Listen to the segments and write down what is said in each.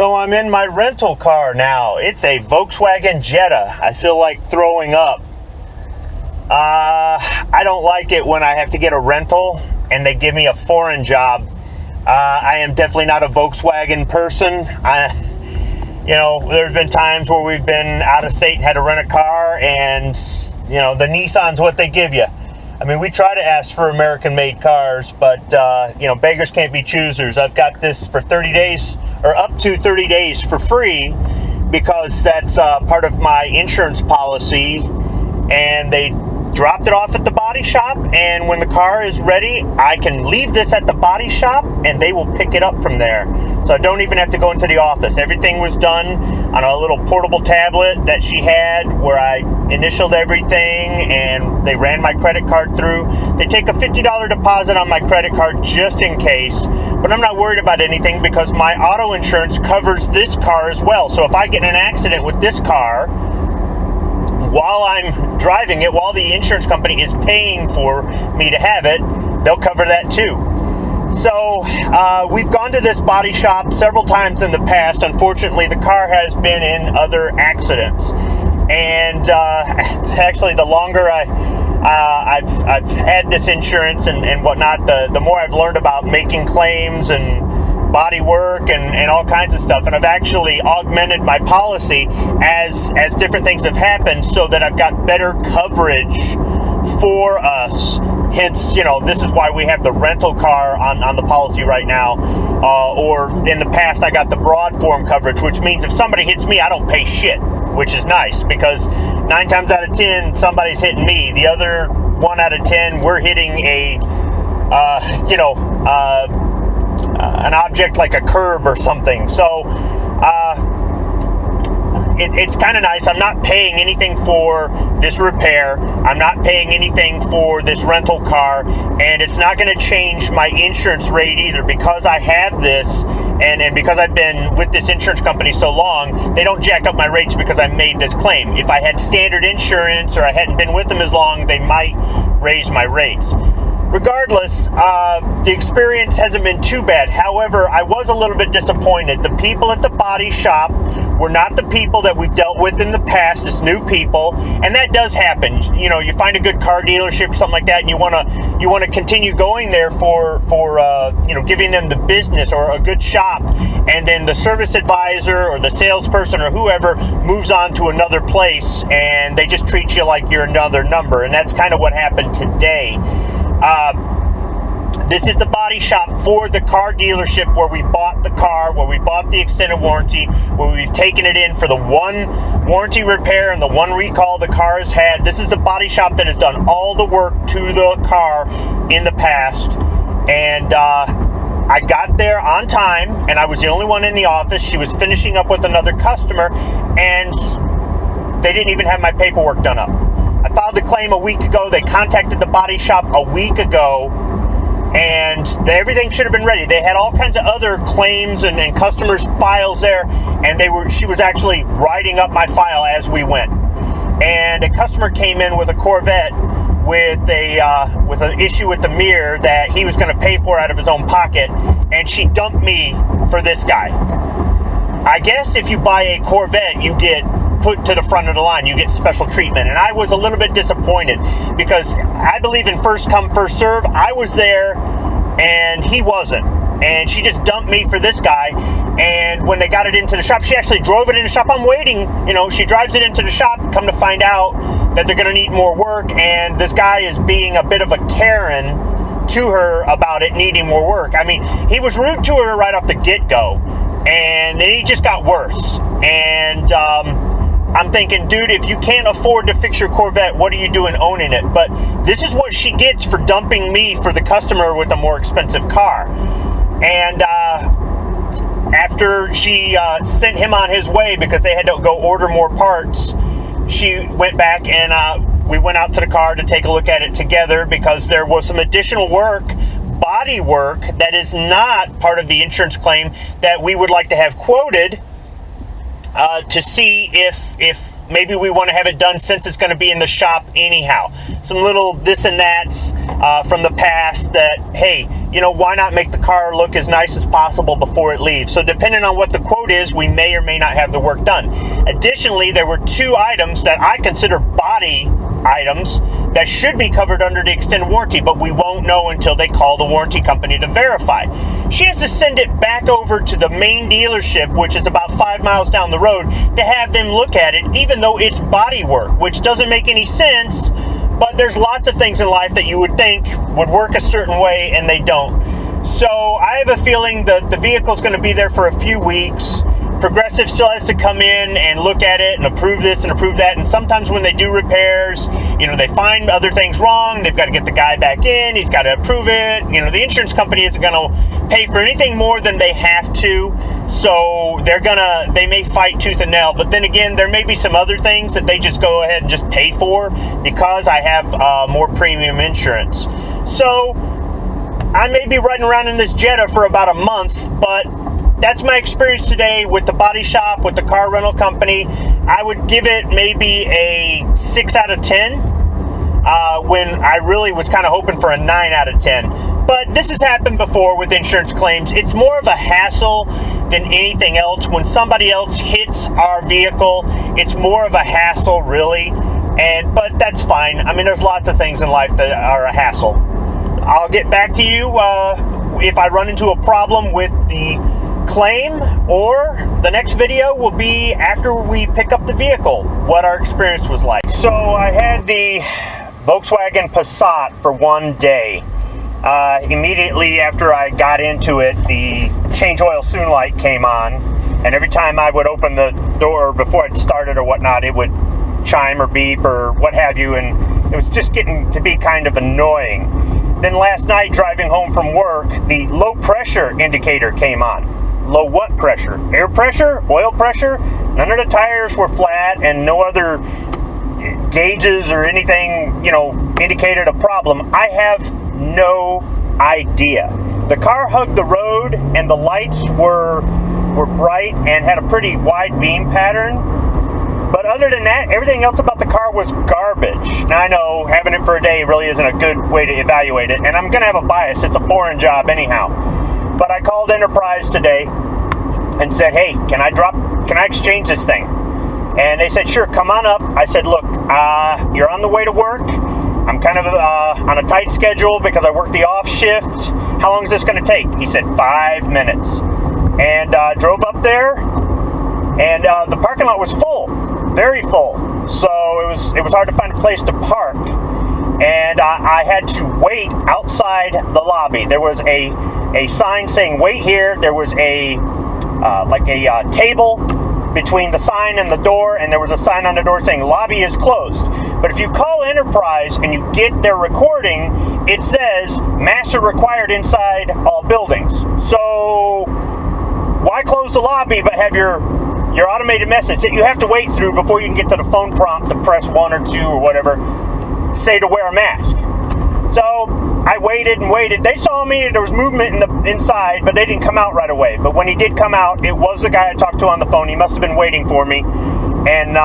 So I'm in my rental car now. It's a Volkswagen Jetta. I feel like throwing up. I don't like it when I have to get a rental and they give me a foreign job. I am definitely not a Volkswagen person. There's been times where we've been out of state and had to rent a car, and the Nissan's what they give you. I mean, we try to ask for American-made cars, but beggars can't be choosers. I've got this for 30 days, or up to 30 days for free, because that's part of my insurance policy, and they dropped it off at the body shop, and when the car is ready, I can leave this at the body shop, and they will pick it up from there. So I don't even have to go into the office. Everything was done on a little portable tablet that she had, where I initialed everything, and they ran my credit card through. They take a $50 deposit on my credit card just in case, but I'm not worried about anything because my auto insurance covers this car as well. So if I get in an accident with this car while I'm driving it, while the insurance company is paying for me to have it, they'll cover that too. So we've gone to this body shop several times in the past. Unfortunately, the car has been in other accidents, and actually, the longer I've had this insurance and whatnot, the more I've learned about making claims and body work and all kinds of stuff. And I've actually augmented my policy as different things have happened, so that I've got better coverage for us. Hence, this is why we have the rental car on the policy right now. Or in the past, I got the broad form coverage, which means if somebody hits me, I don't pay shit, which is nice, because 9 times out of 10, somebody's hitting me. The other 1 out of 10, we're hitting an object like a curb or something. So it's kind of nice. I'm not paying anything for this repair. I'm not paying anything for this rental car, and it's not going to change my insurance rate either, because I have this, and because I've been with this insurance company so long, they don't jack up my rates because I made this claim. If I had standard insurance or I hadn't been with them as long, they might raise my rates. Regardless, the experience hasn't been too bad. However, I was a little bit disappointed. The people at the body shop were not the people that we've dealt with in the past. It's new people, and that does happen. You find a good car dealership or something like that, and you want to continue going there for giving them the business or a good shop, and then the service advisor or the salesperson or whoever moves on to another place, and they just treat you like you're another number, and that's kind of what happened today. This is the body shop for the car dealership where we bought the car, where we bought the extended warranty, where we've taken it in for the one warranty repair and the one recall the car has had. This is the body shop that has done all the work to the car in the past. And I got there on time, and I was the only one in the office. She was finishing up with another customer, and they didn't even have my paperwork done up. I filed the claim a week ago. They contacted the body shop a week ago, and everything should have been ready. They had all kinds of other claims and customers' files there, and she was actually writing up my file as we went. And a customer came in with a Corvette with an issue with the mirror that he was going to pay for out of his own pocket, and she dumped me for this guy. I guess if you buy a Corvette, you get put to the front of the line, you get special treatment. And I was a little bit disappointed, because I believe in first come, first serve. I was there and he wasn't, and she just dumped me for this guy. And when they got it into the shop, she actually drove it in the shop. I'm waiting, she drives it into the shop, come to find out that they're going to need more work, and this guy is being a bit of a Karen to her about it needing more work. I mean, he was rude to her right off the get-go, and then he just got worse. And I'm thinking, dude, if you can't afford to fix your Corvette, what are you doing owning it? But this is what she gets for dumping me for the customer with a more expensive car. And after she sent him on his way because they had to go order more parts, she went back and we went out to the car to take a look at it together, because there was some additional work, body work, that is not part of the insurance claim that we would like to have quoted, to see if maybe we want to have it done, since it's going to be in the shop anyhow. Some little this and that's from the past that, hey, why not make the car look as nice as possible before it leaves? So depending on what the quote is, we may or may not have the work done. Additionally, there were 2 items that I consider body items that should be covered under the extended warranty, but we won't know until they call the warranty company to verify. She has to send it back over to the main dealership, which is about 5 miles down the road, to have them look at it, even though it's body work, which doesn't make any sense. But there's lots of things in life that you would think would work a certain way, and they don't. So I have a feeling that the vehicle's going to be there for a few weeks. Progressive still has to come in and look at it and approve this and approve that. And sometimes when they do repairs, they find other things wrong. They've got to get the guy back in. He's got to approve it. The insurance company isn't going to pay for anything more than they have to. So they may fight tooth and nail. But then again, there may be some other things that they just go ahead and just pay for because I have more premium insurance. So I may be riding around in this Jetta for about a month, but that's my experience today with the body shop, with the car rental company. I would give it maybe a 6 out of 10 when I really was kind of hoping for a 9 out of 10. But this has happened before with insurance claims. It's more of a hassle than anything else. When somebody else hits our vehicle, it's more of a hassle, really. But that's fine. I mean, there's lots of things in life that are a hassle. I'll get back to you if I run into a problem with the claim, or the next video will be after we pick up the vehicle, what our experience was like. So I had the Volkswagen Passat for one day. Immediately after I got into it, the change oil soon light came on, and every time I would open the door before it started or whatnot, it would chime or beep or what have you, and it was just getting to be kind of annoying. Then last night, driving home from work, the low pressure indicator came on. Low what pressure? Air pressure? Oil pressure? None of the tires were flat, and no other gauges or anything, indicated a problem. I have no idea. The car hugged the road, and the lights were bright and had a pretty wide beam pattern. But other than that, everything else about the car was garbage. Now, I know having it for a day really isn't a good way to evaluate it, and I'm going to have a bias. It's a foreign job anyhow. But I called Enterprise today and said, hey, can I exchange this thing? And they said, sure, come on up. I said, look, you're on the way to work. I'm kind of on a tight schedule because I work the off shift. How long is this going to take? He said 5 minutes. And drove up there, and the parking lot was full, very full. So it was hard to find a place to park. And I had to wait outside the lobby. There was a sign saying wait here. There was a table between the sign and the door, and there was a sign on the door saying lobby is closed. But if you call Enterprise and you get their recording, it says master required inside all buildings. So why close the lobby but have your automated message that you have to wait through before you can get to the phone prompt to press 1 or 2 or whatever, say to wear a mask? So I waited and waited. They saw me. There was movement inside, but they didn't come out right away. But when he did come out, it was the guy I talked to on the phone. He must have been waiting for me, and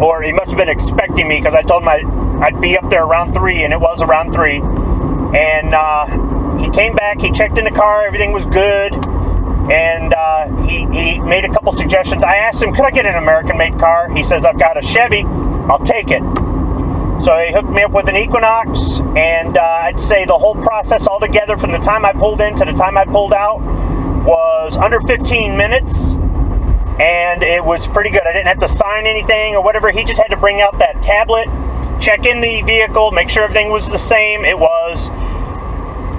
or he must have been expecting me, because I told him I'd be up there around 3, and it was around 3. And he came back. He checked in the car. Everything was good. And he made a couple suggestions. I asked him, could I get an American-made car? He says, I've got a Chevy. I'll take it. So he hooked me up with an Equinox, and I'd say the whole process altogether from the time I pulled in to the time I pulled out was under 15 minutes, and it was pretty good. I didn't have to sign anything or whatever. He just had to bring out that tablet, check in the vehicle, make sure everything was the same. It was.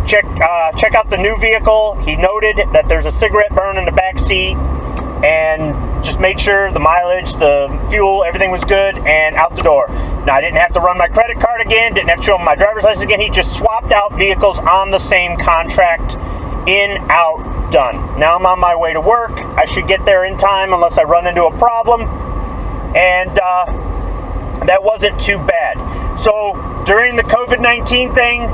Check out the new vehicle. He noted that there's a cigarette burn in the back seat, and just made sure the mileage, the fuel, everything was good, and out the door. Now, I didn't have to run my credit card again, didn't have to show him my driver's license again. He just swapped out vehicles on the same contract. In, out, done. Now I'm on my way to work. I should get there in time unless I run into a problem. And that wasn't too bad. So during the COVID-19 thing,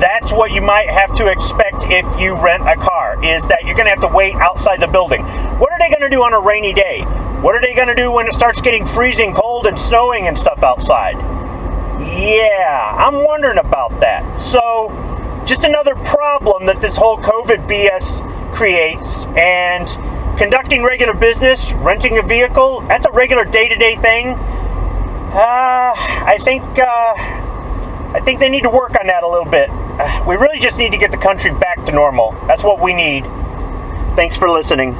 that's what you might have to expect if you rent a car, is that you're going to have to wait outside the building. What are they going to do on a rainy day? What are they going to do when it starts getting freezing cold and snowing and stuff outside? Yeah, I'm wondering about that. So just another problem that this whole COVID BS creates. And conducting regular business, renting a vehicle, that's a regular day-to-day thing. I think they need to work on that a little bit. We really just need to get the country back to normal. That's what we need. Thanks for listening.